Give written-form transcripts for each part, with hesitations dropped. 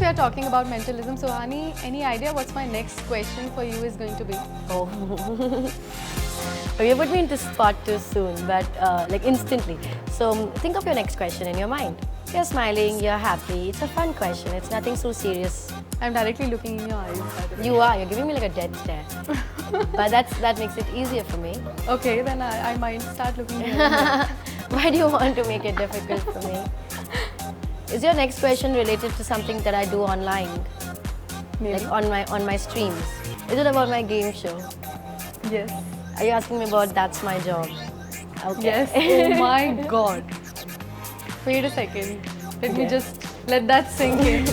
we are talking about mentalism, Suhani, any idea what's my next question for you is going to be? Oh. You put me into spot too soon, but like instantly. So think of your next question in your mind. You're smiling, you're happy. It's a fun question. It's nothing so serious. I'm directly looking in your eyes. By the way. You are. You're giving me like a dead stare. But that makes it easier for me. Okay, then I might start looking in your eyes. Why do you want to make it difficult for me? Is your next question related to something that I do online? Maybe. Like on my streams? Is it about my game show? Yes. Are you asking me about that's my job? Okay. Yes. Oh my God. Wait a second. Let me just let that sink in.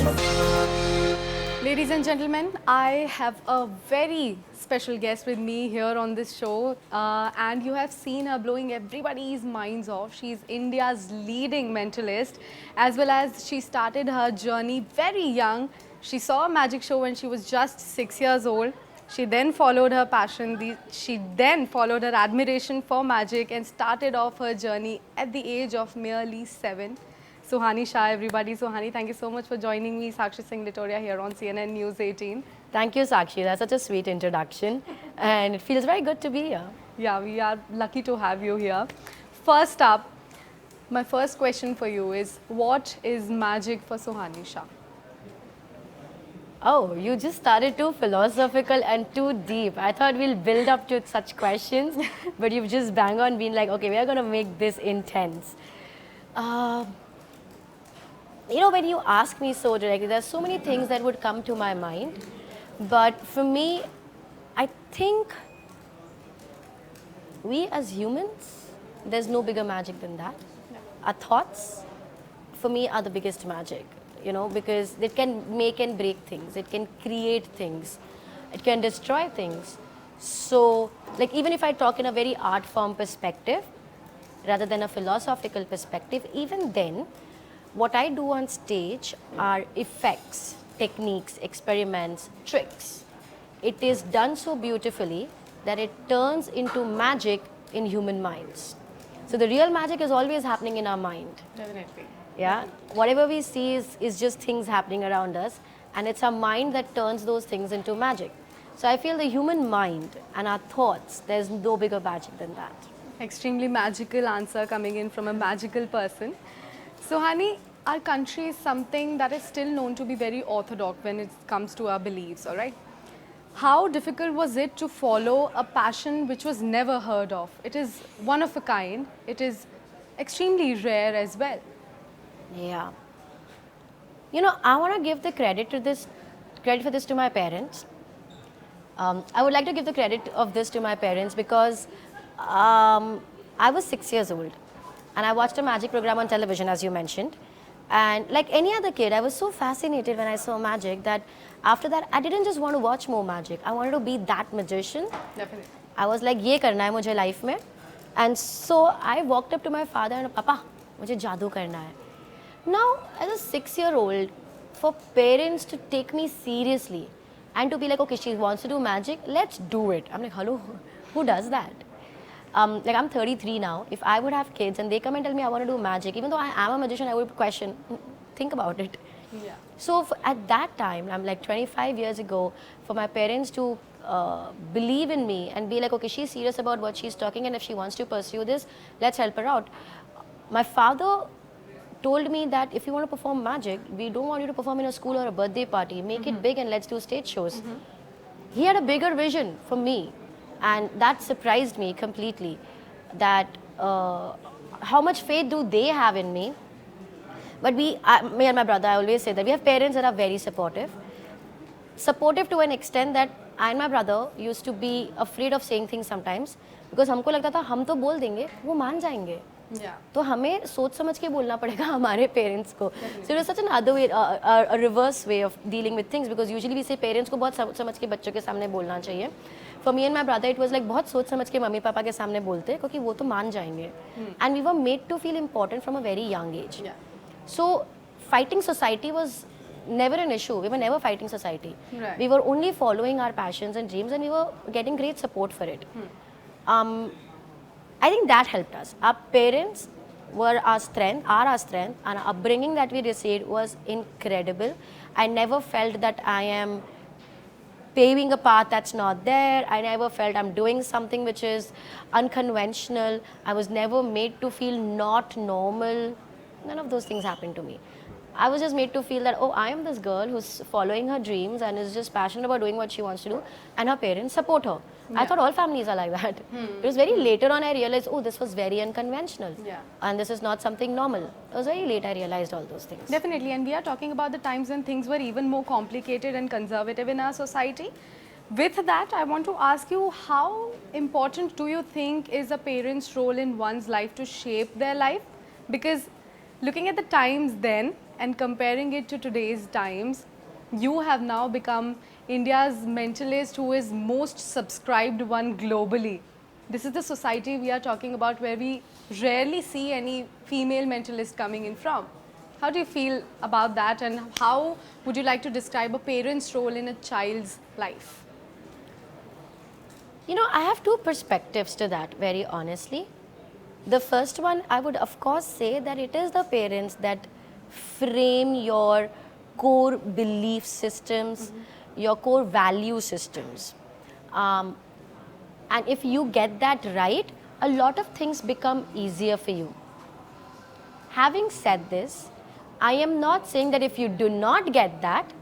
Ladies and gentlemen, I have a very special guest with me here on this show, and you have seen her blowing everybody's minds off. She's India's leading mentalist, as well as she started her journey very young. She saw a magic show when she was just 6 years old. She then followed her passion, she then followed her admiration for magic and started off her journey at the age of merely 7. Suhani Shah, everybody. Suhani, thank you so much for joining me, Sakshi Litoriya, here on CNN News 18. Thank you, Sakshi. That's such a sweet introduction. And it feels very good to be here. Yeah, we are lucky to have you here. First up, my first question for you is, what is magic for Suhani Shah? Oh, you just started too philosophical and too deep. I thought we'll build up to such questions, but you've just bang on been like, okay, we are going to make this intense. You know, when you ask me so directly, there's so many things that would come to my mind. But for me, I think we as humans, there's no bigger magic than that. No. Our thoughts, for me, are the biggest magic. You know, because it can make and break things. It can create things. It can destroy things. So, like even if I talk in a very art form perspective, rather than a philosophical perspective, even then, what I do on stage are effects, techniques, experiments, tricks. It is done so beautifully that it turns into magic in human minds. So the real magic is always happening in our mind. Definitely. Yeah, whatever we see is just things happening around us, and it's our mind that turns those things into magic. So I feel the human mind and our thoughts, there's no bigger magic than that. Extremely magical answer coming in from a magical person. Suhani, our country is something that is still known to be very orthodox when it comes to our beliefs, all right? How difficult was it to follow a passion which was never heard of? It is one of a kind. It is extremely rare as well. Yeah. You know, I want to give the credit for this to my parents. I would like to give the credit of this to my parents because I was 6 years old and I watched a magic program on television, as you mentioned. And like any other kid, I was so fascinated when I saw magic that after that, I didn't just want to watch more magic. I wanted to be that magician. Definitely. I was like, ये करना है मुझे life में. And so I walked up to my father and Papa, मुझे जादू करना है. Now, as a 6-year-old, for parents to take me seriously and to be like, okay, she wants to do magic, let's do it. I'm like, hello, who does that? Like I'm 33 now. If I would have kids and they come and tell me I want to do magic, even though I am a magician, I would question, think about it. Yeah. So at that time, I'm like 25 years ago, for my parents to believe in me and be like, okay, she's serious about what she's talking and if she wants to pursue this, let's help her out. My father told me that if you want to perform magic, we don't want you to perform in a school or a birthday party. Make it big and let's do stage shows. He had a bigger vision for me, and that surprised me completely. That how much faith do they have in me? But me and my brother, I always say that we have parents that are very supportive. Supportive to an extent that I and my brother used to be afraid of saying things sometimes because हमको लगता था हम तो बोल देंगे, वो मान जाएंगे. Yeah. तो हमें सोच समझ के बोलना पड़ेगा हमारे पेरेंट्स को. So it was such an other way, a reverse way of dealing with things because usually we say parents को बहुत सोच समझ के बच्चों के सामने बोलना चाहिए. For me and my brother, it was like बहुत सोच समझ के मम्मी पापा के सामने बोलते क्योंकि वो तो मान जाएंगे. And we were made to feel important from a very young age. Yeah. So fighting society was never an issue. We were never fighting society. Right. We were only following our passions and dreams and we were getting great support for it. I think that helped us. Our parents are our strength, and our upbringing that we received was incredible. I never felt that I am paving a path that's not there. I never felt I'm doing something which is unconventional. I was never made to feel not normal. None of those things happened to me. I was just made to feel that, oh, I am this girl who's following her dreams and is just passionate about doing what she wants to do, and her parents support her. I thought all families are like that. It was very later on I realized, oh, this was very unconventional. And this is not something normal. It was very late I realized all those things. Definitely, and we are talking about the times when things were even more complicated and conservative in our society. With that, I want to ask you, how important do you think is a parent's role in one's life to shape their life? Because looking at the times then and comparing it to today's times, you have now become India's mentalist who is most subscribed one globally. This is the society we are talking about, where we rarely see any female mentalist coming in from. How do you feel about that, and how would you like to describe a parent's role in a child's life? You know, I have two perspectives to that, very honestly. The first one, I would of course say that it is the parents that frame your core belief systems, your core value systems. And if you get that right, a lot of things become easier for you. Having said this, I am not saying that if you do not get that,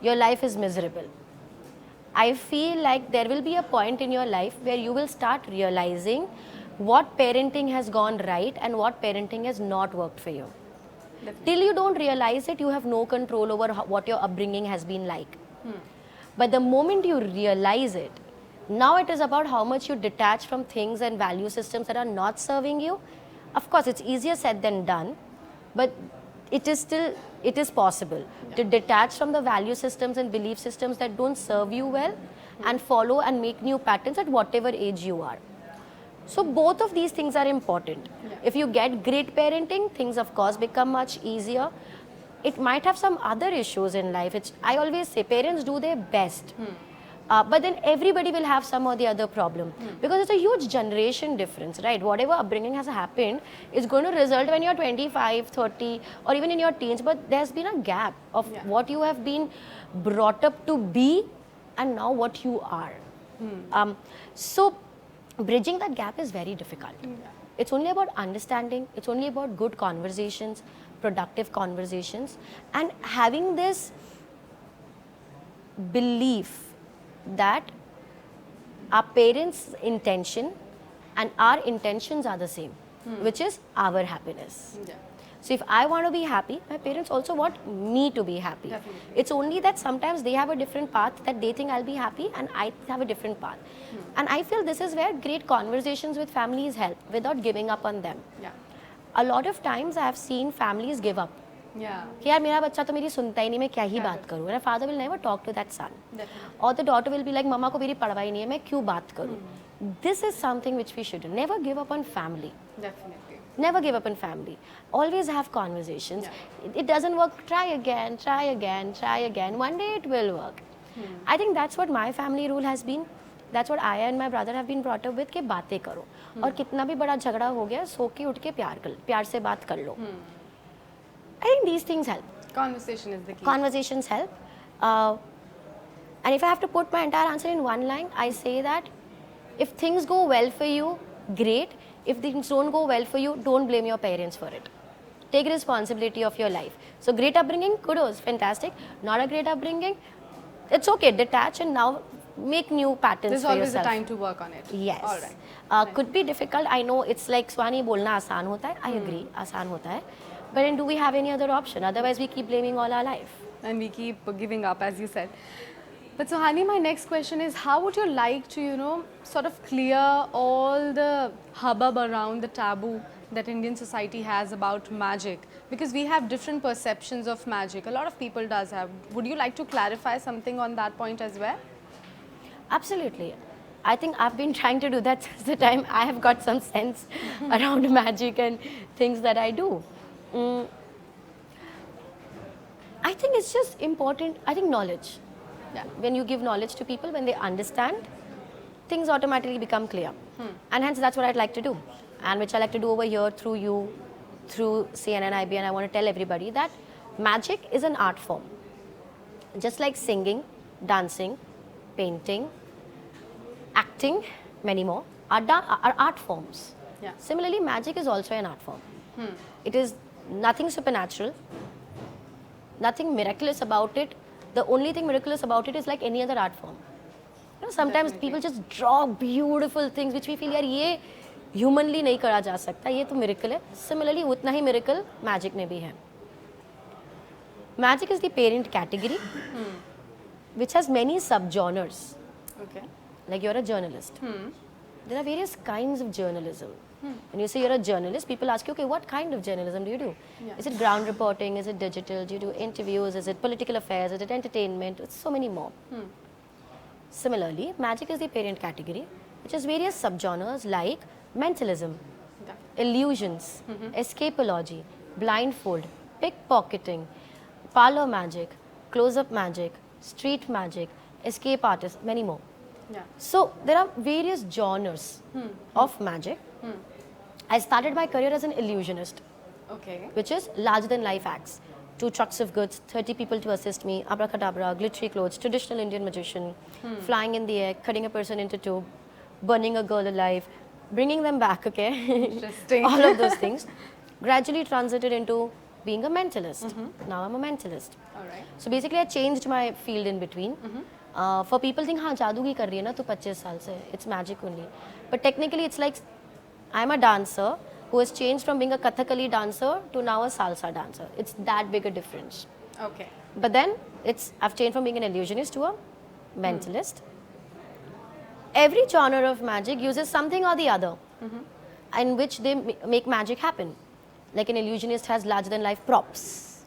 your life is miserable. I feel like there will be a point in your life where you will start realizing what parenting has gone right and what parenting has not worked for you. Definitely. Till you don't realize it, you have no control over what your upbringing has been like. But the moment you realize it, now it is about how much you detach from things and value systems that are not serving you. Of course, it's easier said than done, but it is possible to detach from the value systems and belief systems that don't serve you well and follow and make new patterns at whatever age you are. So both of these things are important. If you get great parenting, things of course become much easier. It might have some other issues in life. I always say parents do their best. But then everybody will have some or the other problem. Because it's a huge generation difference, right? Whatever upbringing has happened is going to result when you're 25, 30, or even in your teens. But there's been a gap of what you have been brought up to be and now what you are. So bridging that gap is very difficult. It's only about understanding. It's only about good conversations, productive conversations, and having this belief that our parents' intention and our intentions are the same, which is our happiness. So if I want to be happy, my parents also want me to be happy. Definitely. It's only that sometimes they have a different path that they think I'll be happy and I have a different path. And I feel this is where great conversations with families help without giving up on them. A lot of times I have seen families give up. कि यार मेरा बच्चा तो मेरी सुनता ही नहीं, मैं क्या ही बात करूँ. And a father will never talk to that son. Or the daughter will be like, मम्मा को मेरी परवाह नहीं है, मैं क्यों बात करूँ. This is something which we should never give up on family. Definitely. Never give up on family. Always have conversations. It doesn't work, try again, try again, try again. One day it will work. I think that's what my family rule has been. That's what I and my brother have been brought up with, कि बातें करो. और कितना भी बड़ा झगड़ा हो गया, सो के उठ के प्यार से बात कर लो. I think these things help. Conversation is the key. Conversations help. And if I have to put my entire answer in one line, I say that if things go well for you, great. If things don't go well for you, don't blame your parents for it. Take responsibility of your life. So great upbringing, kudos, fantastic. Not a great upbringing, it's okay. Detach and now make new patterns for yourself. There's always a time to work on it. Yes. All right. Could be difficult. I know it's like Suhani bolna आसान होता है. I agree, आसान होता है. But then do we have any other option? Otherwise we keep blaming all our life. And we keep giving up, as you said. But Suhani, my next question is, how would you like to, sort of clear all the hubbub around the taboo that Indian society has about magic? Because we have different perceptions of magic. A lot of people does have. Would you like to clarify something on that point as well? Absolutely. I think I've been trying to do that since the time I have got some sense around magic and things that I do. I think it's just important, I think knowledge. When you give knowledge to people, when they understand, things automatically become clear. And hence that's what I'd like to do. And which I like to do over here through you, through CNNIB, and I want to tell everybody that magic is an art form. Just like singing, dancing, painting, acting, many more are art forms. Yeah. Similarly, magic is also an art form. It is nothing supernatural, nothing miraculous about it. The only thing miraculous about it is like any other art form. You know, sometimes people just draw beautiful things which we feel यार ये humanly नहीं करा जा सकता, ये तो miracle है. Similarly, उतना ही miracle magic में भी है. Magic is the parent category, which has many subgenres. Okay. Like you're a journalist. There are various kinds of journalism. When you say you're a journalist, people ask you, okay, what kind of journalism do you do? Yeah. Is it ground reporting? Is it digital? Do you do interviews? Is it political affairs? Is it entertainment? It's so many more. Similarly, magic is the parent category, which has various subgenres like mentalism, illusions, escapology, blindfold, pickpocketing, parlor magic, close-up magic, street magic, escape artists, many more. Yeah. So there are various genres of magic. I started my career as an illusionist, Okay. which is larger than life acts. 2 trucks of goods, 30 people to assist me, abracadabra, glittery clothes, traditional Indian magician, flying in the air, cutting a person into two, burning a girl alive, bringing them back, okay? Interesting. All of those things. Gradually transited into being a mentalist. Now I'm a mentalist. All right. So basically I changed my field in between. For people think, हाँ जादू की कर रही है ना तू 25 साल से, it's magic only. But technically it's like I'm a dancer who has changed from being a Kathakali dancer to now a salsa dancer. It's that big a difference. Okay. But then I've changed from being an illusionist to a mentalist. Every genre of magic uses something or the other in which they make magic happen. Like an illusionist has larger than life props.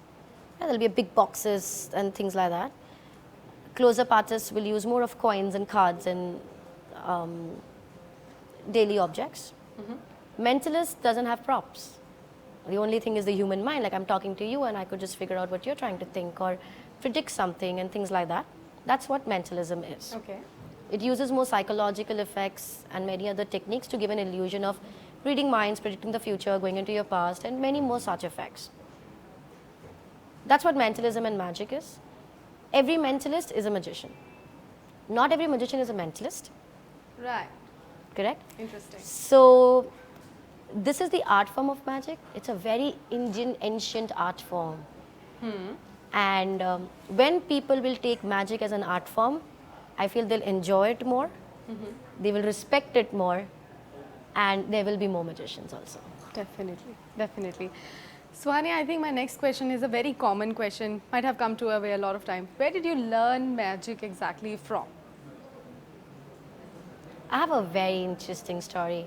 Yeah, there'll be big boxes and things like that. Close-up artists will use more of coins and cards and daily objects. Mentalist doesn't have props. The only thing is the human mind. Like I'm talking to you and I could just figure out what you're trying to think or predict something and things like that. That's what mentalism is. Okay. It uses more psychological effects and many other techniques to give an illusion of reading minds, predicting the future, going into your past, and many more such effects. That's what mentalism and magic is. Every mentalist is a magician. Not every magician is a mentalist, Right. correct? Interesting. So, this is the art form of magic. It's a very Indian ancient art form. And when people will take magic as an art form, I feel they'll enjoy it more, they will respect it more, and there will be more magicians also. Definitely. Definitely. Suhani, I think my next question is a very common question, might have come to our way a lot of time. Where did you learn magic exactly from? I have a very interesting story.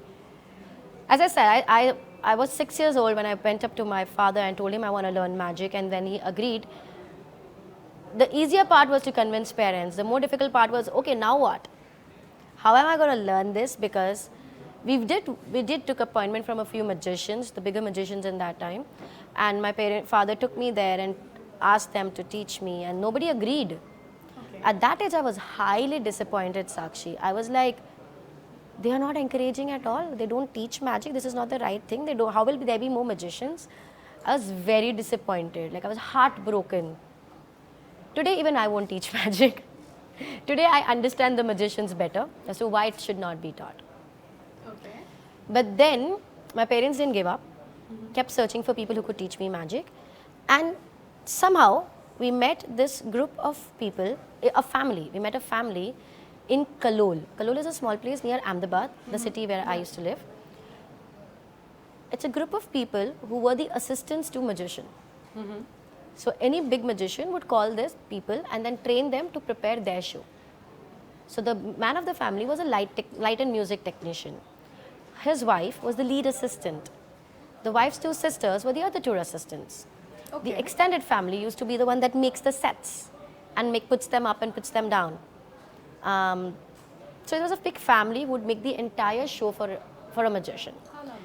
As I said, I was 6 years old when I went up to my father and told him I want to learn magic, and then he agreed. The easier part was to convince parents. The more difficult part was, okay, now what? How am I going to learn this? Because we did took appointment from a few magicians, the bigger magicians in that time, and my father took me there and asked them to teach me, and nobody agreed. Okay. At that age, I was highly disappointed, Sakshi. I was like, they are not encouraging at all. They don't teach magic. This is not the right thing. They don't. How will there be more magicians? I was very disappointed. Like I was heartbroken. Today, even I won't teach magic. Today, I understand the magicians better as to why it should not be taught. Okay. But then, my parents didn't give up. Kept searching for people who could teach me magic, and somehow we met this group of people, a family. We met a family in Kalol. Kalol is a small place near Ahmedabad, the city where I used to live. It's a group of people who were the assistants to magician. So any big magician would call these people and then train them to prepare their show. So the man of the family was a light and music technician. His wife was the lead assistant. The wife's 2 sisters were the other 2 assistants. Okay. The extended family used to be the one that makes the sets and puts them up and puts them down. So it was a big family who would make the entire show for a magician.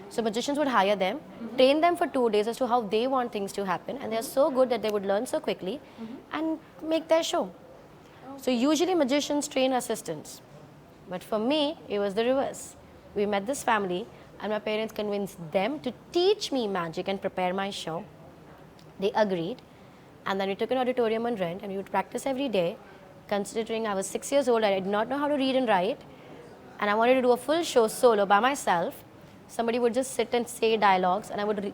So magicians would hire them, train them for 2 days as to how they want things to happen, and they're so good that they would learn so quickly and make their show. So usually magicians train assistants, but for me it was the reverse. We met this family. and my parents convinced them to teach me magic and prepare my show. They agreed, and then we took an auditorium on rent, and we would practice every day. Considering I was 6 years old, I did not know how to read and write, and I wanted to do a full show solo by myself. Somebody would just sit and say dialogues, and I would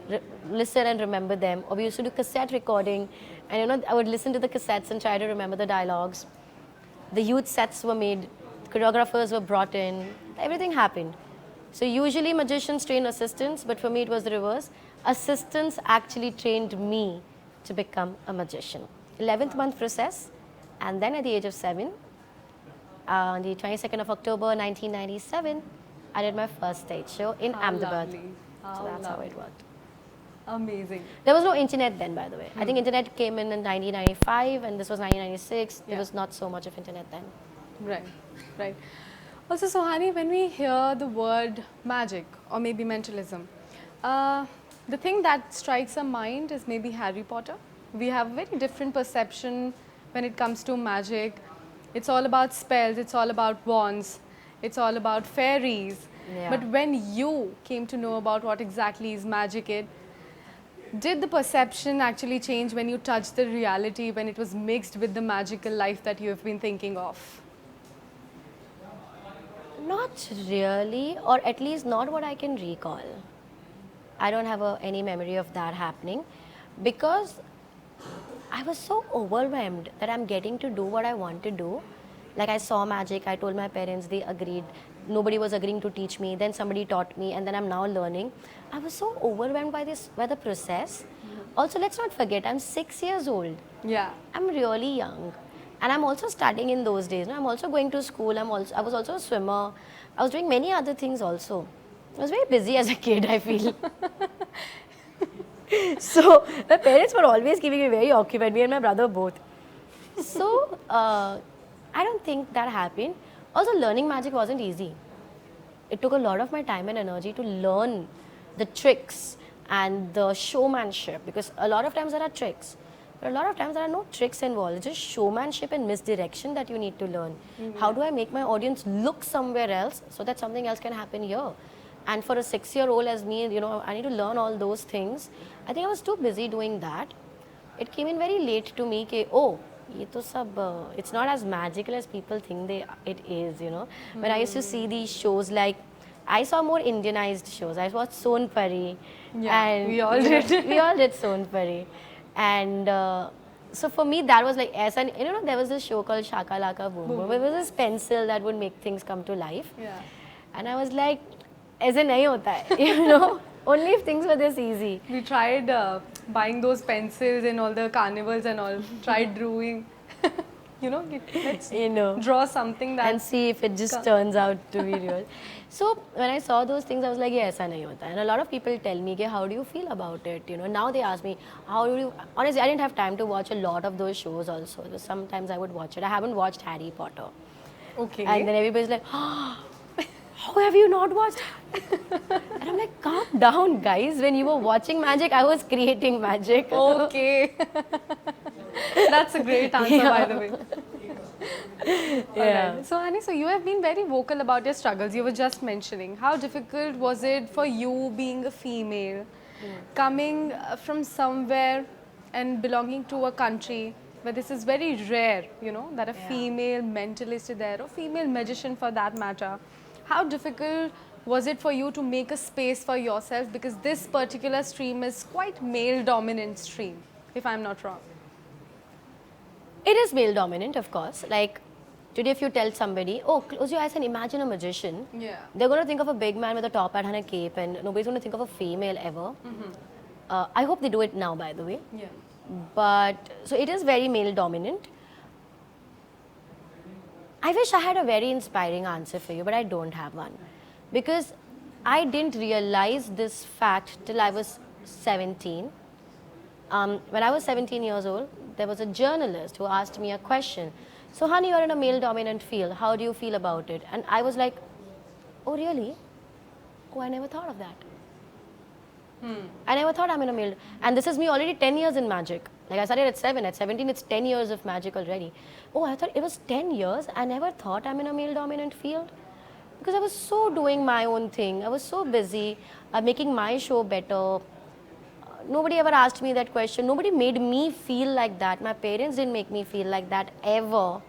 listen and remember them. Or we used to do cassette recording, and I would listen to the cassettes and try to remember the dialogues. The youth sets were made, choreographers were brought in, everything happened. So usually magicians train assistants, but for me it was the reverse. Assistants actually trained me to become a magician. 11th month process, and then at the age of 7, on the 22nd of October 1997, I did my first stage show in Ahmedabad. So that's how it worked. Amazing. There was no internet then, by the way. I think internet came in 1995, and this was 1996. There was not so much of internet then. Right, right. Also, Suhani, when we hear the word magic or maybe mentalism, the thing that strikes our mind is maybe Harry Potter. We have a very different perception when it comes to magic. It's all about spells, it's all about wands, it's all about fairies. Yeah. But when you came to know about what exactly is magic, did the perception actually change when you touched the reality, when it was mixed with the magical life that you have been thinking of? Not really, or at least not what I can recall. I don't have any memory of that happening, because I was so overwhelmed that I'm getting to do what I want to do. Like, I saw magic, I told my parents, they agreed. Nobody was agreeing to teach me, then somebody taught me, and then I'm now learning. I was so overwhelmed by the process. Also, let's not forget, I'm 6 years old. Yeah. I'm really young. And I'm also studying in those days. I'm also going to school. I was also a swimmer. I was doing many other things also. I was very busy as a kid, I feel. So my parents were always keeping me very occupied, me and my brother both. So I don't think that happened. Also, learning magic wasn't easy. It took a lot of my time and energy to learn the tricks and the showmanship, because a lot of times there are tricks. But a lot of times there are no tricks involved. It's just showmanship and misdirection that you need to learn. How do I make my audience look somewhere else so that something else can happen here? And for a 6-year-old as me, I need to learn all those things. I think I was too busy doing that. It came in very late to me that, it's not as magical as people think it is, When I used to see these shows, like, I saw more Indianized shows. I watched Son Pari. Yeah, and we all did. We all did Son Pari. And so for me, that was like, there was this show called Shaka Laka Boom Boom. It was this pencil that would make things come to life. Yeah. And I was like, aise nahi hota hai, only if things were this easy. We tried buying those pencils in all the carnivals and all, tried drawing, let's draw something that... And see if it just turns out to be real. So when I saw those things, I was like, yeah, aisa nahi hota. And a lot of people tell me, how do you feel about it? Now they ask me, how do you... Honestly, I didn't have time to watch a lot of those shows also. So sometimes I would watch it. I haven't watched Harry Potter. Okay. And then everybody's like, how have you not watched? And I'm like, calm down, guys. When you were watching magic, I was creating magic. Okay. That's a great answer, by the way. Yeah. Right. So, Hani, you have been very vocal about your struggles. You were just mentioning. How difficult was it for you, being a female, coming from somewhere and belonging to a country where this is very rare, that a female mentalist is there, or female magician for that matter. How difficult was it for you to make a space for yourself, because this particular stream is quite male dominant stream, if I'm not wrong? It is male dominant, of course. Like today, if you tell somebody, oh, close your eyes and imagine a magician, they're going to think of a big man with a top hat and a cape, and nobody's going to think of a female ever. I hope they do it now, by the way. Yeah. But so it is very male dominant. I wish I had a very inspiring answer for you, but I don't have one, because I didn't realize this fact till I was 17. When I was 17 years old, there was a journalist who asked me a question. So, honey, you're in a male-dominant field. How do you feel about it? And I was like, oh, really? Oh, I never thought of that. I never thought I'm in a male. And this is me already 10 years in magic. Like, I started at 7. At 17, it's 10 years of magic already. Oh, I thought it was 10 years. I never thought I'm in a male-dominant field. because I was so doing my own thing. I was so busy making my show better. Nobody ever asked me that question. Nobody made me feel like that. My parents didn't make me feel like that ever.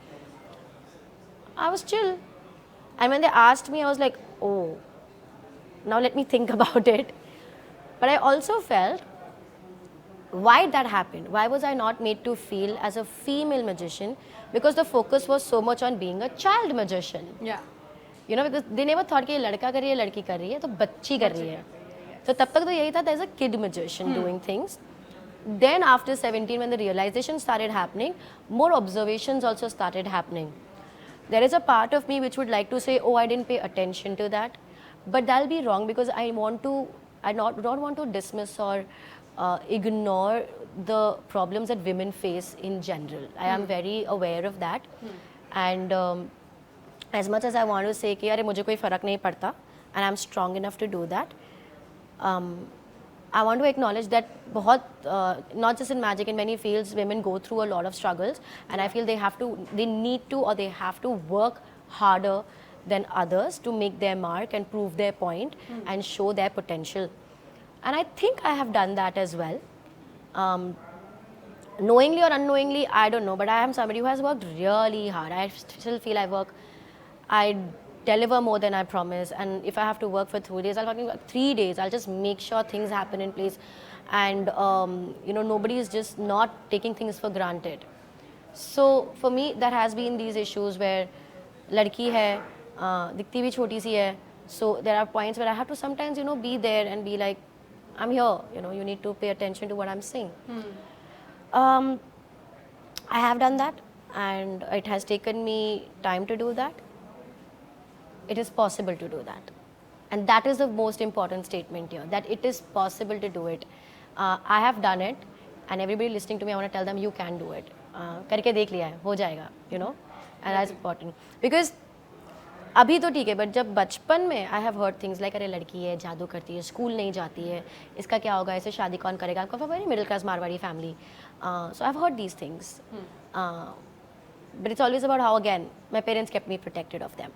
I was chill. And when they asked me, I was like, oh, now let me think about it. But I also felt, why that happened? Why was I not made to feel as a female magician? Because the focus was so much on being a child magician. Yeah. You know, because they never thought कि ये लड़का कर रही है, लड़की कर रही है, तो बच्ची कर रही है. So तब तक तो यही था, there's a kid magician doing things. Then after 17, when the realization started happening, more observations also started happening. There is a part of me which would like to say, oh, I didn't pay attention to that. But that'll be wrong, because I don't want to dismiss or ignore the problems that women face in general. I am very aware of that. And as much as I want to say कि अरे मुझे कोई फ़र्क नहीं पड़ता, and I'm strong enough to do that, I want to acknowledge that not just in magic, in many fields, women go through a lot of struggles, and I feel they need to, or they have to work harder than others to make their mark and prove their point and show their potential. And I think I have done that as well. Knowingly or unknowingly, I don't know, but I am somebody who has worked really hard. I still feel I deliver more than I promise, and if I have to work for 2 days, I'll work 3 days. I'll just make sure things happen in place, and nobody is just not taking things for granted. So for me, there has been these issues where ladki hai, dikti bhi choti si hai, so there are points where I have to sometimes be there and be like, I'm here, you need to pay attention to what I'm saying. I have done that, and it has taken me time to do that. It is possible to do that, and that is the most important statement here, that it is possible to do it. I have done it, and everybody listening to me, I want to tell them, you can do it. करके देख लिया है, हो जाएगा, and that's important. Because अभी तो ठीक है, but जब बचपन में I have heard things like, अरे लड़की है, जादू करती है, स्कूल नहीं जाती है, इसका क्या होगा, ऐसे शादी कौन करेगा? I'm from a very middle class Marwari family, so I've heard these things. But it's always about how, again, my parents kept me protected of them.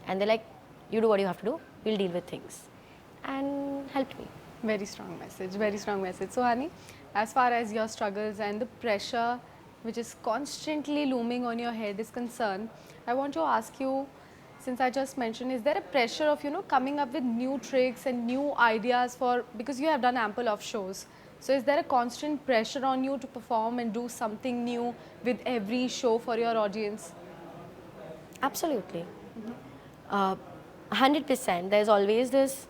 And they're like, you do what you have to do, we'll deal with things. And helped me. Very strong message, very strong message. Suhani, as far as your struggles and the pressure which is constantly looming on your head is concerned, I want to ask you, since I just mentioned, is there a pressure of, coming up with new tricks and new ideas because you have done ample of shows. So is there a constant pressure on you to perform and do something new with every show for your audience? Absolutely. 100%. There's always this,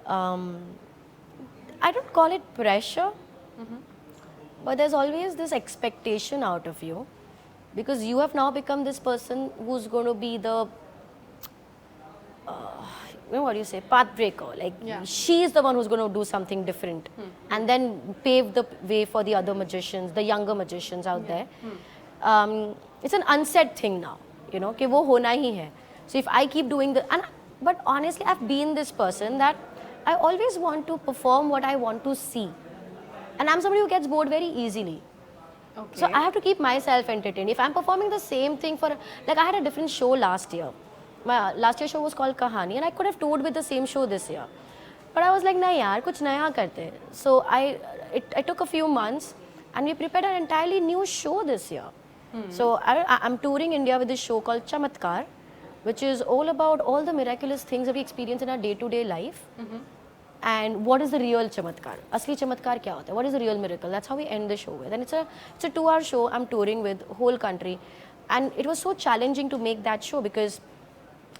I don't call it pressure, but there's always this expectation out of you, because you have now become this person who's going to be the, what do you say, path breaker. Like, she's the one who's going to do something different and then pave the way for the other magicians, the younger magicians out there. It's an unsaid thing now, कि वो होना ही है. So if I keep doing but honestly, I've been this person that I always want to perform what I want to see. And I'm somebody who gets bored very easily. Okay. So I have to keep myself entertained. If I'm performing the same thing like I had a different show last year. My last year's show was called Kahani, and I could have toured with the same show this year. But I was like, nahi yaar, kuch naya karte. So it took a few months, and we prepared an entirely new show this year. So I'm touring India with this show called Chamatkar, which is all about all the miraculous things that we experience in our day-to-day life. And what is the real chamatkar? Asli chamatkar kya hota hai? What is the real miracle? That's how we end the show with. And it's a 2-hour show. I'm touring with whole country. And it was so challenging to make that show because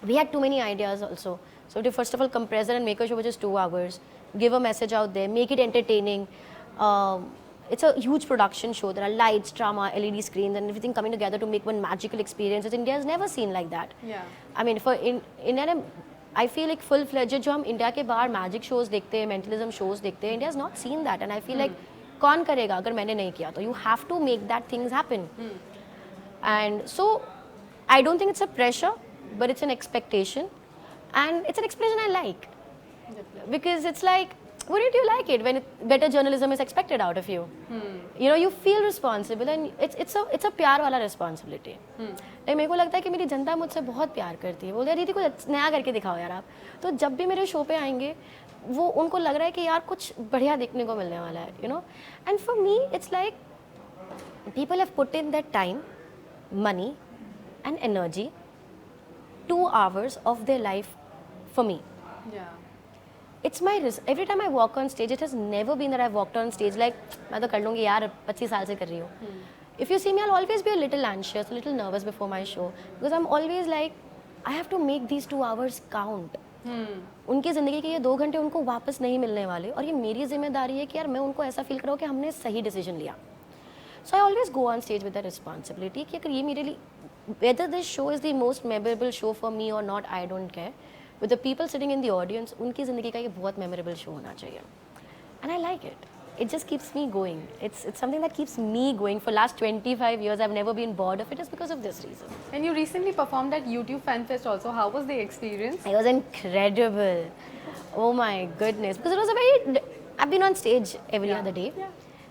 we had too many ideas also. So to first of all compress it and make a show which is 2 hours, give a message out there, make it entertaining. It's a huge production show. There are lights, drama, LED screens, and everything coming together to make one magical experience, which India has never seen like that. Yeah. I mean, in India, I feel like full-fledged जो हम India के बाहर magic shows देखते हैं, mentalism shows देखते हैं, India has not seen that, and I feel like कौन करेगा अगर मैंने नहीं किया तो you have to make that things happen. And so I don't think it's a pressure, but it's an expectation, and it's an expectation I like. Because it's like wouldn't you like it when better journalism is expected out of you? You know, you feel responsible and it's a प्यार वाला responsibility. Like मेरे को लगता है कि मेरी जनता मुझसे बहुत प्यार करती है, बोलते हैं दीदी कुछ नया करके दिखाओ यार आप. तो जब भी मेरे शो पे आएंगे वो उनको लग रहा है कि यार कुछ बढ़िया देखने को मिलने वाला है, you know. And for me it's like people have put in their time, money and energy, 2 hours of their life for me. Yeah. It's my risk. Every time I walk on stage, it has never been that I've walked on stage like मैं तो कर लूँगी यार 25 साल से कर रही हूँ. If you see me, I'll always be a little anxious, a little nervous before my show because I'm always like I have to make these 2 hours count. उनकी ज़िंदगी के ये 2 घंटे उनको वापस नहीं मिलने वाले और ये मेरी जिम्मेदारी है कि यार मैं उनको ऐसा फील कराऊँ कि हमने सही डिसीजन लिया. So I always go on stage with the responsibility कि अगर ये मेरे लिए whether this show is the most memorable show for me or not, I don't care. With the people sitting in the audience, उनकी ज़िंदगी का ये बहुत memorable show होना चाहिए. And I like it. It just keeps me going. It's something that keeps me going. For last 25 years, I've never been bored of it. It's because of this reason. And you recently performed at YouTube Fan Fest also. How was the experience? It was incredible. Oh my goodness. Because it was a very... I've been on stage every other day. Yeah.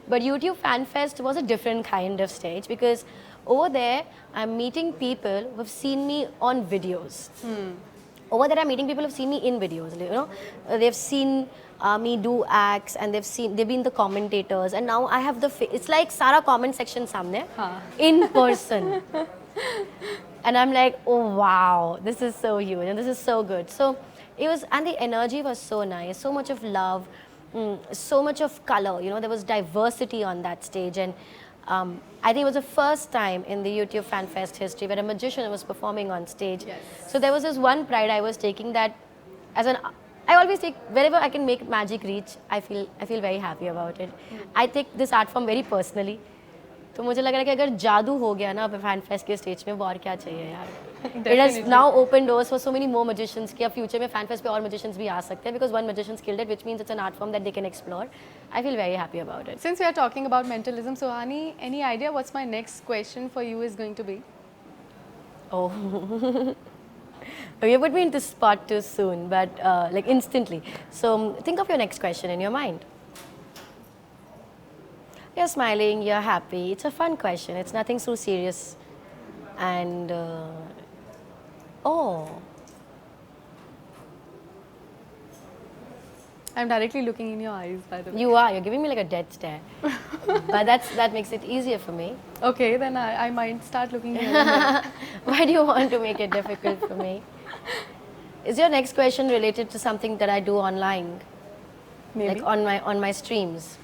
But YouTube Fan Fest was a different kind of stage because over there, I'm meeting people who have seen me on videos. Over there, I'm meeting people who have seen me in videos. You know, they've seen me do acts, and they've been the commentators, and now I have it's like Sara comment section samne in person, and I'm like, oh wow, this is so huge and this is so good. So it was, and the energy was so nice, so much of love, so much of color. You know, there was diversity on that stage, and I think it was the first time in the YouTube Fan Fest history where a magician was performing on stage. Yes. So there was this one pride I was taking that I always take, wherever I can make magic reach, I feel very happy about it. I take this art form very personally. तो मुझे लग रहा है कि अगर जादू हो गया ना फैन फेस्ट के स्टेज में वो और क्या चाहिए यार. It has now opened doors for so many more magicians कि अब फ्यूचर में फैन फेस्ट पे और magicians भी आ सकते हैं because one magician killed it, which means it's an art form that they can explore. I feel very happy about it. Since we are talking about mentalism, Suhani, any idea what's my next question for you is going to be? Oh. You put me into spot too soon, but like instantly. So think of your next question in your mind. You're smiling, you're happy. It's a fun question. It's nothing so serious. And oh, I'm directly looking in your eyes, by the way. you are. You're giving me like a dead stare. But that makes it easier for me. Okay, then I might start looking here and there. Why do you want to make it difficult for me? Is your next question related to something that I do online? Maybe. Like on my streams?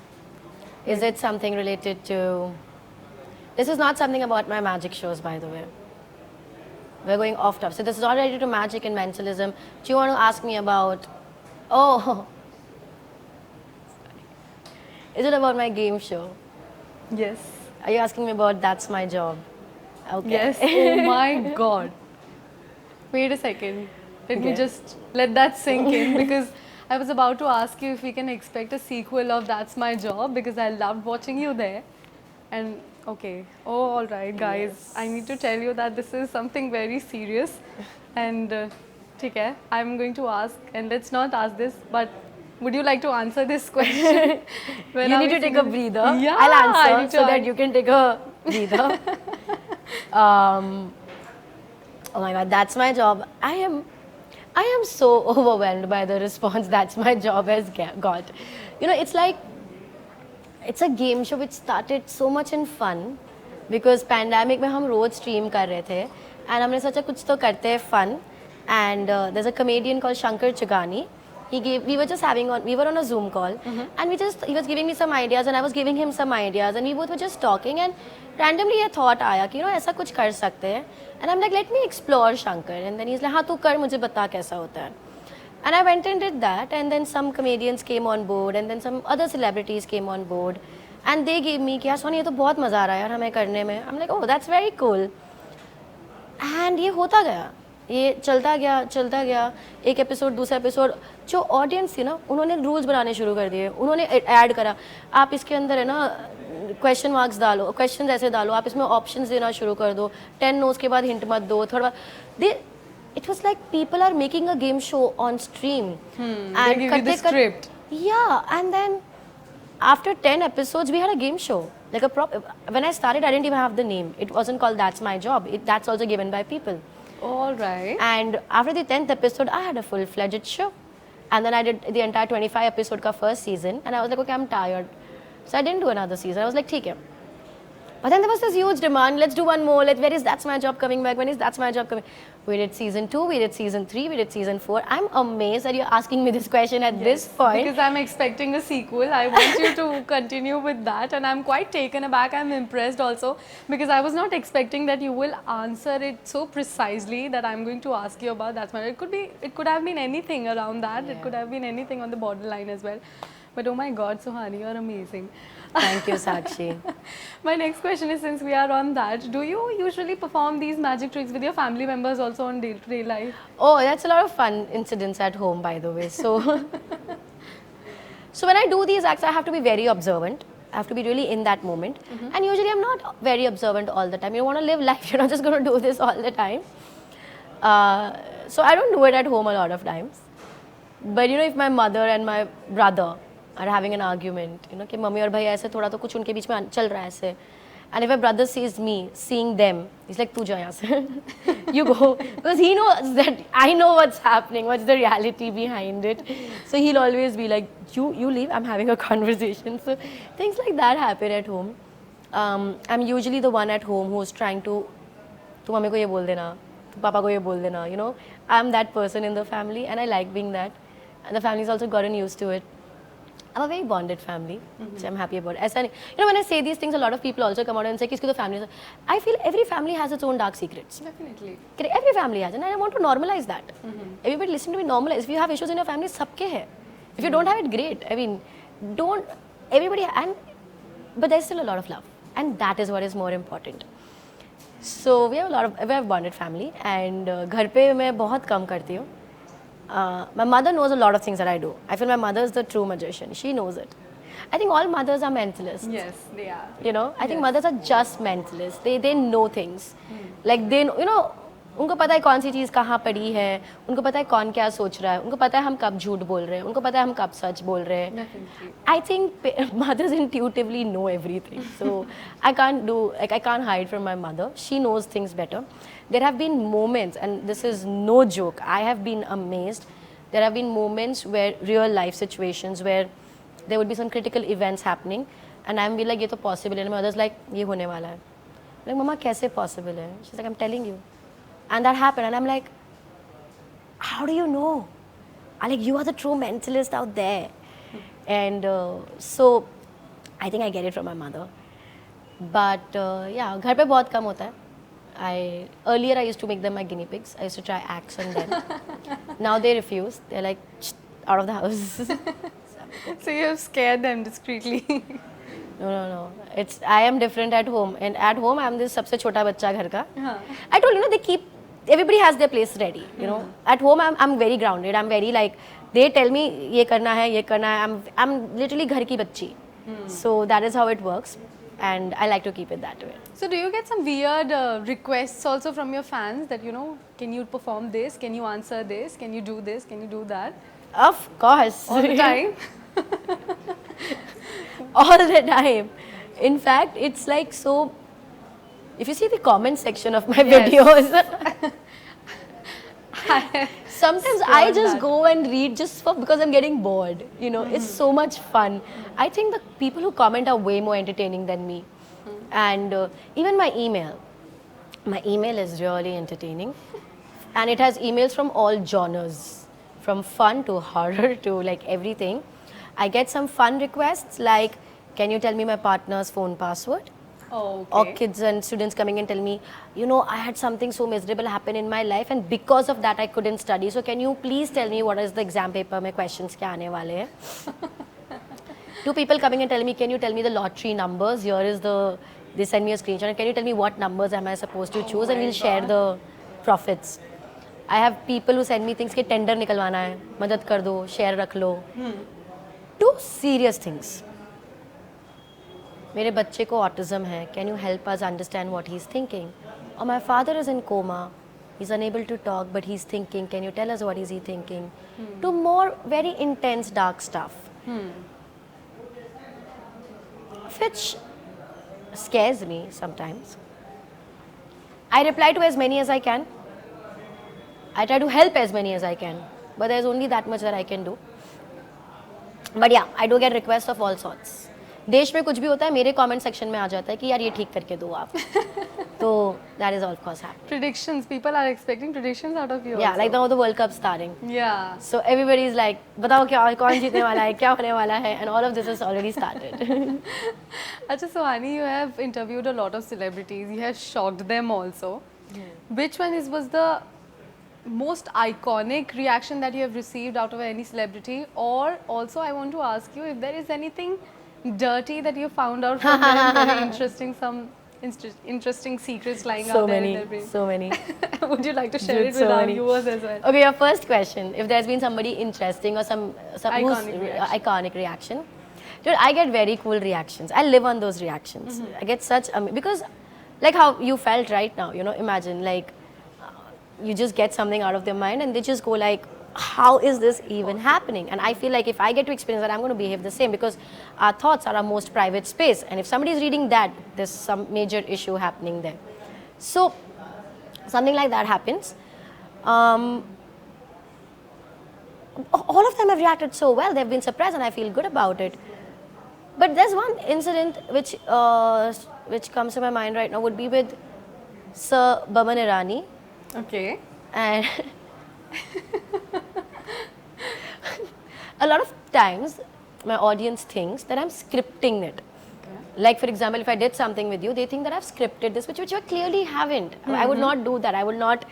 Is it something related to... This is not something about my magic shows, by the way. We're going off topic. So this is all related to magic and mentalism. Do you want to ask me about... Oh! Is it about my game show? Yes. Are you asking me about That's My Job? Okay. Yes. Oh my God. Wait a second. Let me just let that sink in because I was about to ask you if we can expect a sequel of That's My Job because I loved watching you there. And okay. Oh, all right, guys. Yes. I need to tell you that this is something very serious. And okay, I'm going to ask, and let's not ask this, but would you like to answer this question? You need to take a breather. Yeah, I'll I answer need so to that you can take a breather. Oh my God, That's My Job. I am so overwhelmed by the response That's My Job has got. You know, it's like, it's a game show which started so much in fun because pandemic में हम रोज stream कर रहे थे and हमने सोचा कुछ तो करते हैं fun and there's a comedian called Shankar Chugani. We were on a Zoom call and he was giving me some ideas and I was giving him some ideas and we both were just talking and randomly a thought आया कि ऐसा कुछ कर सकते हैं and I'm like, let me explore Shankar, and then he's like, हाँ तू कर, मुझे बता कैसा होता है. And I went and did that, and then some comedians came on board and then some other celebrities came on board and they gave me कि यार सोनी ये तो बहुत मज़ा आ रहा है यार हमें करने में. I'm like, oh that's very cool. And ये होता गया, ये चलता गया एक एपिसोड दूसरा एपिसोड. जो ऑडियंस थी ना उन्होंने रूल्स बनाने शुरू कर दिए, उन्होंने ऐड करा आप इसके अंदर है ना क्वेश्चन मार्क्स डालो, क्वेश्चन ऐसे डालो, आप इसमें ऑप्शंस देना शुरू कर दो, 10 नोज के बाद हिंट मत दो, थोड़ा it was like people are making a game show on stream They give you the script. Yeah, and then after 10 episodes, we had a game show. Like when I started, I didn't even have the name. It wasn't called That's My Job. That's also given by people. All right. And after the 10th episode, I had a full-fledged show. And then I did the entire 25 episode ka first season. And I was like, okay, I'm tired. So I didn't do another season. I was like, ठीक है. But then there was this huge demand. Let's do one more. Where is That's My Job coming back? When is That's My Job coming? We did season 2, we did season 3, we did season 4. I'm amazed that you're asking me this question at this point. Because I'm expecting a sequel. I want you to continue with that. And I'm quite taken aback. I'm impressed also. Because I was not expecting that you will answer it so precisely that I'm going to ask you about That's My Job. It could have been anything around that. Yeah. It could have been anything on the borderline as well. But oh my God, Suhani, you're amazing. Thank you, Sakshi. My next question is, since we are on that, do you usually perform these magic tricks with your family members also on day-to-day life? Oh, that's a lot of fun incidents at home, by the way. So, so when I do these acts, I have to be very observant. I have to be really in that moment. And usually I'm not very observant all the time. You want to live life, you're not just going to do this all the time. So I don't do it at home a lot of times. But if my mother and my brother are having an argument, कि mummy और भाई ऐसे थोड़ा तो कुछ उनके बीच में चल रहा है ऐसे, and if my brother sees me seeing them, he's like, तू जा यहाँ से, you go, because he knows that I know what's happening, what's the reality behind it. So he'll always be like, you leave, I'm having a conversation. So things like that happen at home. I'm usually the one at home who's trying to, तू mummy को ये बोल देना, तू पापा को ये बोल देना, I'm that person in the family, and I like being that, and the family's also gotten used to it. I'm a very bonded family, which I'm happy about. When I say these things, a lot of people also come out and say, "Kiski to family?" I feel every family has its own dark secrets. Definitely. Every family has, and I want to normalize that. Everybody listen to me, normalize. If you have issues in your family, sabke hai. If you don't have it, great. I mean, don't everybody, but there's still a lot of love, and that is what is more important. So we have a bonded family, and घर पे मैं बहुत कम करती हूँ. My mother knows a lot of things that I do. I feel my mother is the true magician. She knows it. I think all mothers are mentalists. Yes, they are. I think mothers are just mentalists. They know things. Like they उनको पता है कौन सी चीज़ कहाँ पड़ी है, उनको पता है कौन क्या सोच रहा है, उनको पता है हम कब झूठ बोल रहे हैं, उनको पता है हम कब सच बोल रहे हैं. I think mothers intuitively know everything. So I can't hide from my mother. She knows things better. There have been moments, and this is no joke, I have been amazed. There have been moments where real life situations where there would be some critical events happening, and I'm be like, ये तो possible है. And my mother's like, ये होने वाला है. I'm like, Mama, कैसे possible है? She's like, I'm telling you. And that happened, and I'm like, how do you know? I'm like, you are the true mentalist out there. And so I think I get it from my mother. But yeah, घर पे बहुत कम होता है. Earlier I used to make them my guinea pigs. I used to try acts on them. Now they refuse. They're like, out of the house. So you have scared them discreetly. No. I am different at home. And at home I am this सबसे छोटा बच्चा घर का. I told everybody has their place ready. At home I'm very grounded. I'm very like, they tell me ये करना है. I'm literally घर की बच्ची. So that is how it works. And I like to keep it that way. So do you get some weird requests also from your fans that, can you perform this? Can you answer this? Can you do this? Can you do that? Of course. All the time? All the time. In fact, it's like so, if you see the comment section of my videos, sometimes I just go and read just because I'm getting bored. It's so much fun. I think the people who comment are way more entertaining than me. And even my email is really entertaining. And it has emails from all genres, from fun to horror to like everything. I get some fun requests like, can you tell me my partner's phone password? Oh, okay. Or kids and students coming and tell me, I had something so miserable happen in my life and because of that I couldn't study. So can you please tell me what is the exam paper mein questions kya aane wale hai? Two people coming and telling me, can you tell me the lottery numbers? They send me a screenshot and can you tell me what numbers am I supposed to choose, and we'll share the profits. I have people who send me things कि tender निकलवाना है, मदद कर दो, share रख लो. Two serious things. मेरे बच्चे को autism है. Can you help us understand what he's thinking? Or my father is in coma. He's unable to talk, but he's thinking. Can you tell us what is he thinking? To more very intense, dark stuff. Which scares me sometimes. I reply to as many as I can. I try to help as many as I can. But there's only that much that I can do. But yeah, I do get requests of all sorts. देश में कुछ भी होता है मेरे comment section में आ जाता है कि यार ये ठीक करके दो आप. So that is of course happening. Predictions. People are expecting predictions out of you. Yeah, also. like now the World Cup starting. Yeah. So everybody is like, बताओ क्या कौन जीतने वाला है, क्या होने वाला है, and all of this has already started. Acha Suhani, you have interviewed a lot of celebrities. You have shocked them also. Which one was the most iconic reaction that you have received out of any celebrity? Or also I want to ask you if there is anything dirty that you found out from them, very interesting, some interesting secrets lying out there in their brain. So many. Would you like to share Dude, it with so our many. viewers as well? Okay, your first question. If there's been somebody interesting or some iconic reaction. Dude, I get very cool reactions. I live on those reactions. I get such because like how you felt right now, you know, imagine like you just get something out of their mind and they just go like, how is this even happening? And I feel like if I get to experience that, I'm going to behave the same because our thoughts are our most private space. And if somebody is reading that, there's some major issue happening there. So something like that happens. All of them have reacted so well. They've been surprised and I feel good about it. But there's one incident which comes to my mind right now would be with Sir Baman Irani. Okay. And a lot of times my audience thinks that I'm scripting it. Like for example, if I did something with you, they think that I've scripted this, which I clearly haven't. I would not do that. I would not.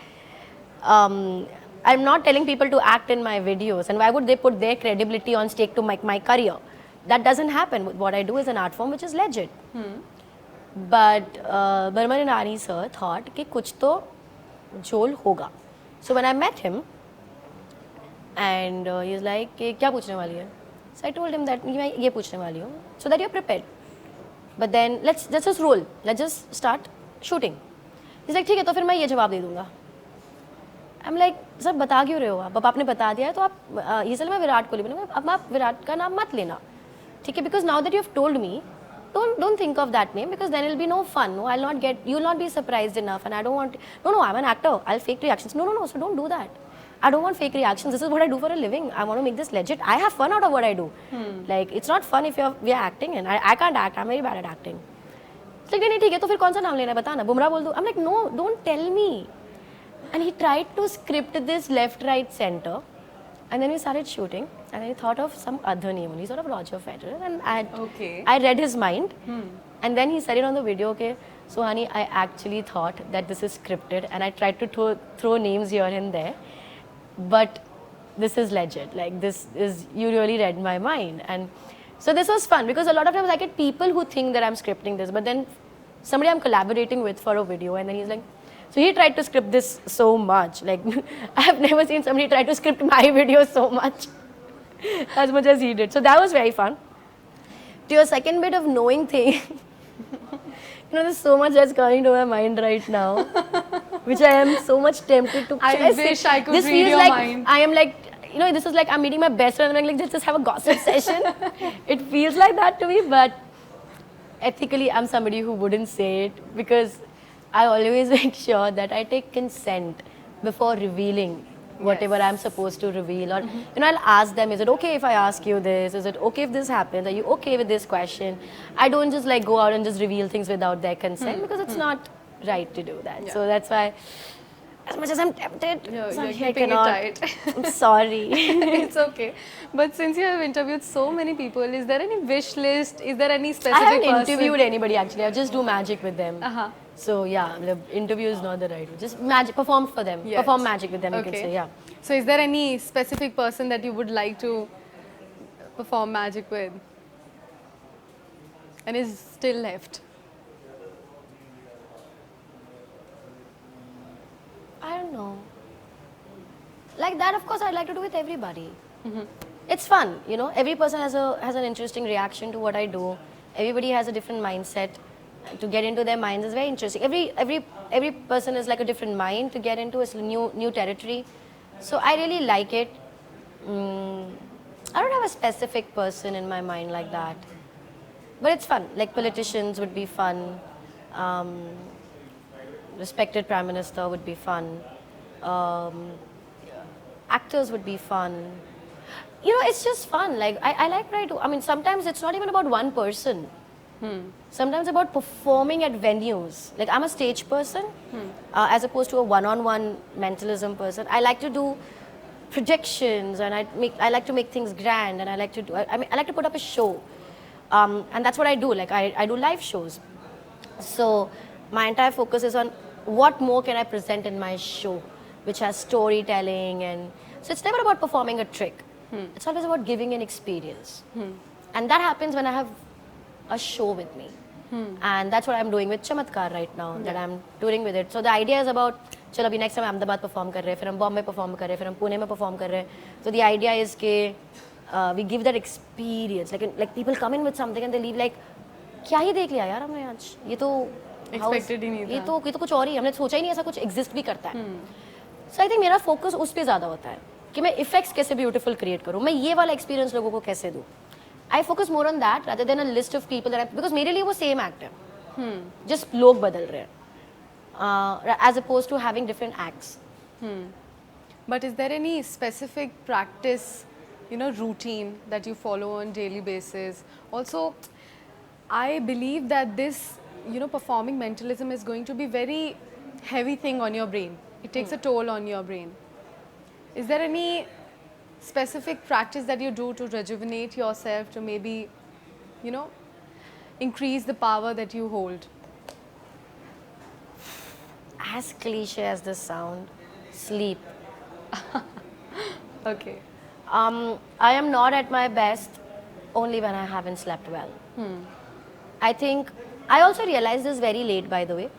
I'm not telling people to act in my videos, and why would they put their credibility on stake to my career? That doesn't happen. What I do is an art form which is legit. But Barman and Ari sir thought कि कुछ तो झोल होगा. So when I met him, and he's like कि क्या पूछने वाली है? So I told him that मैं ये पूछने वाली हूँ, so that you're prepared. But then let's just roll. Let's just start shooting. He's like ठीक है तो फिर मैं ये जवाब दे दूँगा. I'm like सर बता क्यों रहे हो आप? अब आपने बता दिया है तो आप ये चल मैं विराट कोहली बनूँगा. अब आप विराट का नाम मत लेना. ठीक है because now that you've told me, don't think of that name because then it'll be no fun. No, you'll not be surprised enough, and I don't want. No, I'm an actor. I'll fake reactions. No. So don't do that. I don't want fake reactions. This is what I do for a living. I want to make this legit. I have fun out of what I do. Like it's not fun if we are acting, and I can't act. I'm very bad at acting. It's like नहीं ठीक है तो फिर कौन सा नाम लेना है बताना बुमराह बोल दो. I'm like no, don't tell me. And he tried to script this left, right, center. And then we started shooting, and then he thought of some other name. He sort of Roger Federer, and I read his mind. And then he said it on the video, okay, Suhani, I actually thought that this is scripted, and I tried to throw names here and there, but this is legit. Like you really read my mind. And so this was fun because a lot of times I get people who think that I'm scripting this, but then somebody I'm collaborating with for a video, and then he's like, so he tried to script this so much. Like, I have never seen somebody try to script my video so much as he did. So that was very fun. To your second bit of knowing thing, there's so much that's coming to my mind right now, which I am so much tempted to. I wish I could read your mind. I am like, this is like I'm meeting my best friend and I'm like, just have a gossip session. It feels like that to me, but ethically, I'm somebody who wouldn't say it because I always make sure that I take consent before revealing whatever I'm supposed to reveal. Or, I'll ask them, is it okay if I ask you this? Is it okay if this happens? Are you okay with this question? I don't just like go out and just reveal things without their consent because it's not right to do that. Yeah. So that's why, as much as I'm tempted, I cannot. It tight. I'm sorry. It's okay. But since you have interviewed so many people, is there any wish list? Is there any specific I haven't interviewed anybody actually. I just do magic with them. So yeah, the interview is not the right word. Just magic, perform for them. Yes. Perform magic with them, you can say, yeah. So is there any specific person that you would like to perform magic with? And is still left? I don't know. Like that, of course, I'd like to do with everybody. It's fun, Every person has an interesting reaction to what I do. Everybody has a different mindset. To get into their minds is very interesting. Every person is like a different mind to get into. It's new territory. So I really like it. I don't have a specific person in my mind like that. But it's fun. Like politicians would be fun. Um, Respected prime minister would be fun. Um, Actors would be fun. You know, it's just fun. Like I like what I do. I mean, sometimes it's not even about one person. Sometimes about performing at venues. Like I'm a stage person, as opposed to a one-on-one mentalism person. I like to do projections, and I like to make things grand, and I like to do. I mean, I like to put up a show, and that's what I do. Like I do live shows. So my entire focus is on what more can I present in my show, which has storytelling, and so it's never about performing a trick. It's always about giving an experience, and that happens when I have a show with me. And that's what I'm doing with Chamatkar right now, that I'm touring with it. So the idea is about, चलो अभी next time Ahmedabad perform कर रहे हैं, फिर हम Bombay perform कर रहे हैं, फिर हम पुणे में perform कर रहे हैं. So the idea is कि we give that experience, like people come in with something and they leave like, क्या ही देख लिया यार हमने आज, ये तो Expected ही नहीं था. ये तो कुछ और ही, हमने सोचा ही नहीं ऐसा कुछ exist भी करता है. So I think मेरा focus उस पे ज़्यादा होता है कि मैं effects कैसे beautiful create करूँ, मैं ये वाला experience लोगों को कैसे दूँ. I focus more on that rather than a list of people that because मेरे लिए वो same act है, just लोग बदल रहे हैं, as opposed to having different acts. But is there any specific practice, routine that you follow on daily basis? Also, I believe that this, performing mentalism is going to be very heavy thing on your brain. It takes a toll on your brain. Is there any specific practice that you do to rejuvenate yourself, to maybe, increase the power that you hold? As cliche as this sound, sleep. Okay. I am not at my best only when I haven't slept well. I think I also realized this very late, by the way,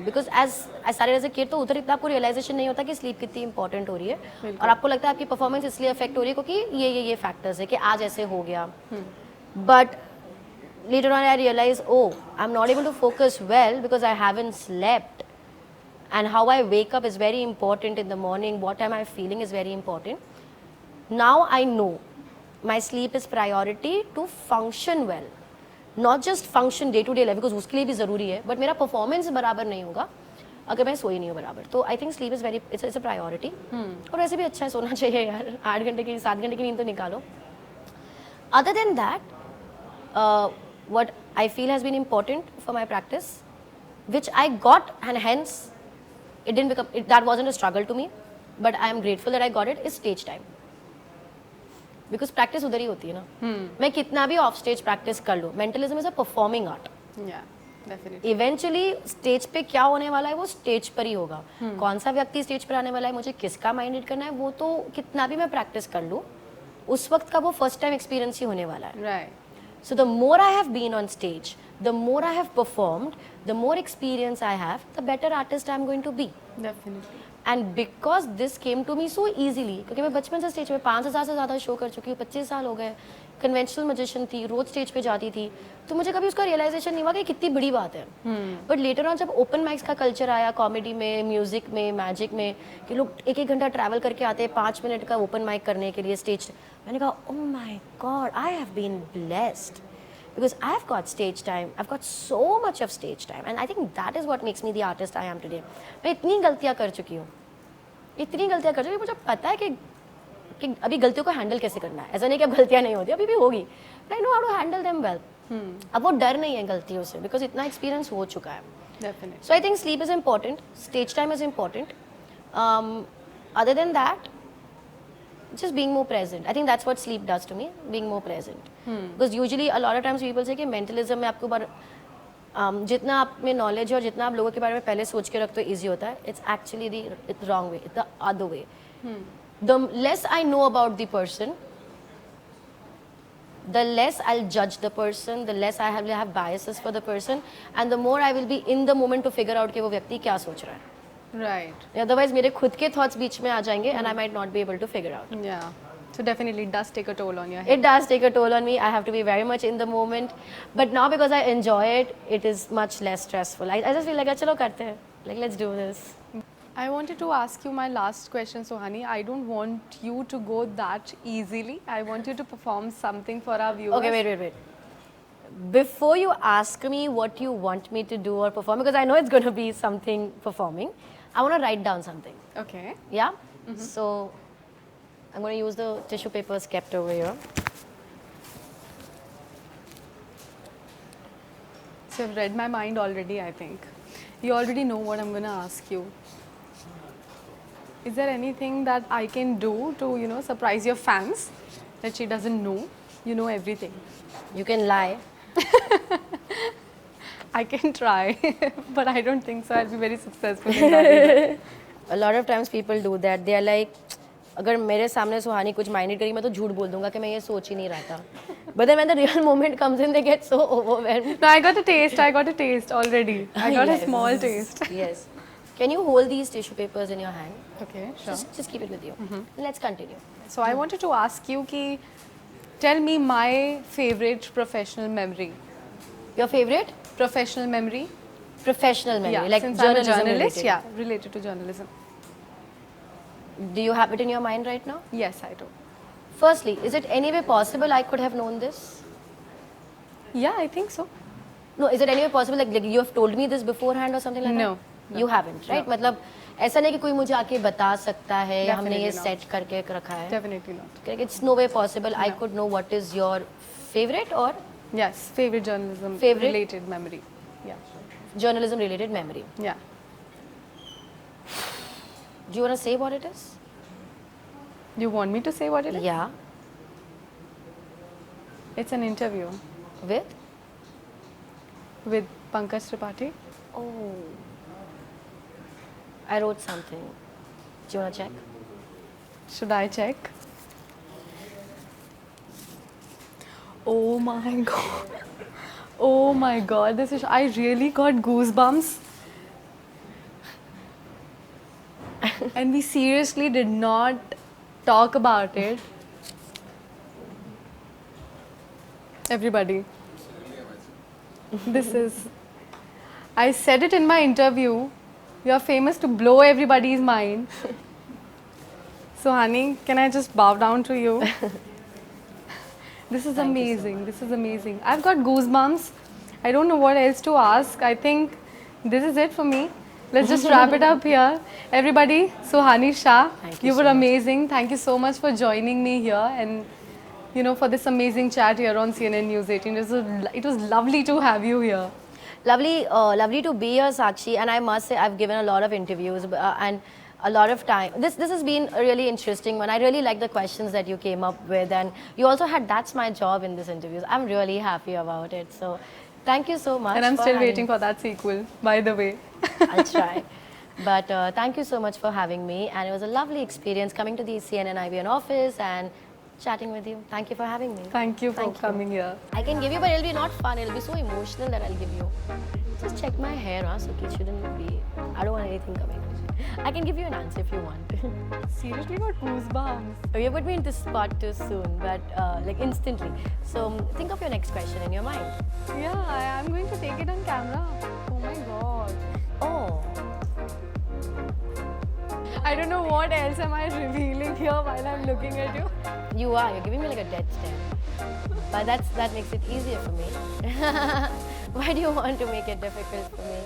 because as I started as a kid, तो उधर इतना आपको realization नहीं होता कि sleep कितनी important हो रही है, और आपको लगता है आपकी performance इसलिए affect हो रही है क्योंकि ये factors है कि आज ऐसे हो गया. But later on I realized, oh, I'm not able to focus well because I haven't slept. And how I wake up is very important in the morning. What am I feeling is very important. Now I know my sleep is priority to function well. Not just function day to day life, because उसके लिए भी ज़रूरी है, but मेरा performance बराबर नहीं होगा अगर मैं सोई नहीं हूँ बराबर. तो I think sleep is very, it's a priority. और वैसे भी अच्छा है, सोना चाहिए यार, 8 घंटे की 7 घंटे की नींद तो निकालो. Other than that, what I feel has been important for my practice, which I got, and hence it didn't become, that wasn't a struggle to me, but I am grateful that I got it, is stage time. Because practice उधर ही होती है ना. मैं कितना भी off stage practice कर लूँ, mentalism is a performing art. Yeah, definitely. Eventually stage पे क्या होने वाला है वो stage पर ही होगा. कौन सा व्यक्ति stage पर आने वाला है, मुझे किसका mind read करना है, वो तो कितना भी मैं practice कर लूँ, उस वक्त का वो first time experience ही होने वाला है. Right. So the more I have been on stage, the more I have performed, the more experience I have, the better artist I am going to be. Definitely. And because this came to me so easily, क्योंकि मैं बचपन से stage पे 5,000 से ज़्यादा show कर चुकी हूँ, 25 साल हो गए, कन्वेंशनल मैजिशियन थी, रोज स्टेज पे जाती थी, तो मुझे कभी उसका रियलाइजेशन नहीं हुआ कि कितनी बड़ी बात है. बट लेटर ऑन जब ओपन माइक्स का कल्चर आया, कॉमेडी में, म्यूजिक में, मैजिक में, कि लोग 1-1 घंटा ट्रैवल करके आते हैं 5 मिनट का ओपन माइक करने के लिए स्टेज, मैंने कहा oh my god, I have been blessed. Because I've got stage time, I've got so much of stage time, and I think that is what makes me the artist I am today. मैं इतनी गलतियाँ कर चुकी हूँ, मुझे पता है कि अभी गलतियों को हैंडल कैसे करना है. ऐसा नहीं कि अब गलतियाँ नहीं होती, अभी भी होगी, but I know how to handle them well. अब वो डर नहीं है गलतियों से, because इतना एक्सपीरियंस हो चुका है. Definitely. So I think sleep is important, stage time is important. Other than that, just being more present. I think that's what sleep does to me, being more present. Because usually a lot of times people say कि mentalism में आपको जितना आप में knowledge है और जितना आप लोगों के बारे में पहले सोच के रखते हो easy होता है, it's actually the wrong way, it's the other way. The less I know about the person, the less I'll judge the person, the less I will have biases for the person, and the more I will be in the moment to figure out कि वो व्यक्ति क्या सोच रहा है. Right. Otherwise मेरे खुद के thoughts बीच में आ जाएंगे and I might not be able to figure out. Yeah. So definitely it does take a toll on your head. It does take a toll on me. I have to be very much in the moment. But now because I enjoy it, it is much less stressful. I just feel like चलो करते हैं. Like let's do this. I wanted to ask you my last question, Suhani. I don't want you to go that easily. I want you to perform something for our viewers. Okay, wait. Before you ask me what you want me to do or perform, because I know it's going to be something performing, I want to write down something. Okay. Yeah? So, I'm going to use the tissue papers kept over here. So you've read my mind already, I think. You already know what I'm going to ask you. Is there anything that I can do to, surprise your fans that she doesn't know? You know everything. You can lie. I can try, but I don't think so. I'll be very successful in that either. A lot of times people do that. They are like, अगर मेरे सामने सुहानी कुछ mind करेगी मैं तो झूठ बोल दूंगा कि मैं ये सोच ही नहीं रहा था. But then when the real moment comes in, they get so overwhelmed. No, I got a taste already. I got a small taste. Yes. Can you hold these tissue papers in your hand? Okay, sure. Just keep it with you. Let's continue. So I wanted to ask you ki, tell me my favorite professional memory. Your favorite? Professional memory? Professional memory, Yeah, like since I'm a journalism journalist, related. yeah, related to journalism. Do you have it in your mind right now? Yes, I do. Firstly, is it any way possible I could have known this? Yeah, I think so. No, is it any way possible like you have told me this beforehand or something like No, that? You haven't, right? No. मतलब ऐसा नहीं कि कोई मुझे आके बता सकता है या हमने ये Definitely not. सेट करके रखा है. Definitely not. Correct? It's no way possible I No. could know what is your favorite or Yes, favorite journalism Favorite? related memory. Yeah. journalism related memory. Yeah. Do you want to say what it is? You want me to say what it is? Yeah. It's an interview With? with Pankaj Tripathi. Oh. I wrote something. Do you want to check? Should I check? Oh my god. Oh my god. I really got goosebumps. And we seriously did not talk about it. Everybody. I said it in my interview. You are famous to blow everybody's mind. So, honey, can I just bow down to you? This is Thank you so amazing. This is amazing. I've got goosebumps. I don't know what else to ask. I think this is it for me. Let's just wrap it up here. Everybody, Suhani Shah, Thank you you so were much. amazing. Thank you so much for joining me here and for this amazing chat here on CNN News 18. It was lovely to have you here. Lovely to be here, Sakshi. And I must say, I've given a lot of interviews and a lot of time. This has been a really interesting one. I really like the questions that you came up with, and you also had "That's my job" in this interview. I'm really happy about it. So, thank you so much. And I'm for still having waiting for that sequel, by the way. I'll try. But thank you so much for having me, and it was a lovely experience coming to the CNN IBN office and chatting with you. Thank you for having me. Thank you for Thank you. coming here. I can give you, but it'll be not fun. It'll be so emotional that I'll give you. Just check my hair, huh? So it shouldn't be. I don't want anything coming. I can give you an answer if you want. Seriously got goosebumps. You put me into spot too soon, but like instantly. So think of your next question in your mind. Yeah, I'm going to take it on camera. Oh my god. Oh. I don't know what else am I revealing here while I'm looking at you. You are. You're giving me like a death stare. But that makes it easier for me. Why do you want to make it difficult for me?